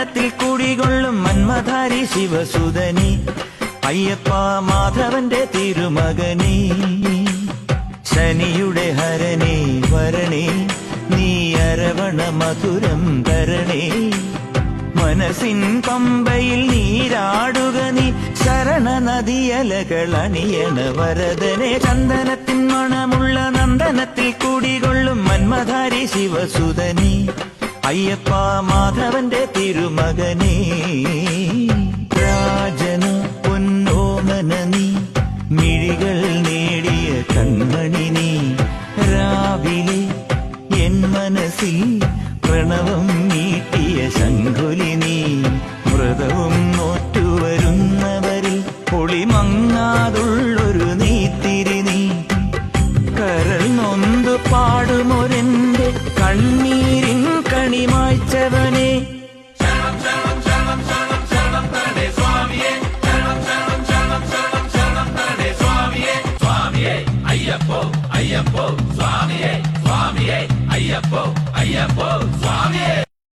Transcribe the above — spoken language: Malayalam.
ചന്ദനത്തിൽ കുടികൊള്ളും മന്മധാരി ശിവസുതനി അയ്യപ്പ മാധവന്റെ തിരുമകനീ ശനിയുടെ ഹരണേ വരണേ നീ അരവണ മധുരം തരണേ മനസ്സിൻ പമ്പയിൽ നീരാടുക നീ ശരണ നദിയലകളണിയണ വരദനെ ചന്ദനത്തിൻ മണമുള്ള നന്ദനത്തിൽ കുടികൊള്ളും മന്മധാരി ശിവസുതനി അയ്യപ്പ മാധവന്റെ തിരുമകനേ രാജന പൊന്നോമന നീ മിഴികൾ നേടിയ കൺമണി നീ രാവിലെ എൻ മനസ്സിൽ പ്രണവം നീട്ടിയ ശംഖുലി നീ വ്രതവും നോറ്റുവരുന്നവരിൽ പൊളിമങ്ങാതുള്ളൊരു നീത്തിരി നീ കരൾ നൊന്തു പാടുമൊരെന്റെ കണ്ണീരിൻ കണിമായ്ച്ചവനെ അയ്യപ്പോ അയ്യപ്പോ സ്വാമിയേ സ്വാമിയേ അയ്യപ്പോ അയ്യപ്പോ സ്വാമിയേ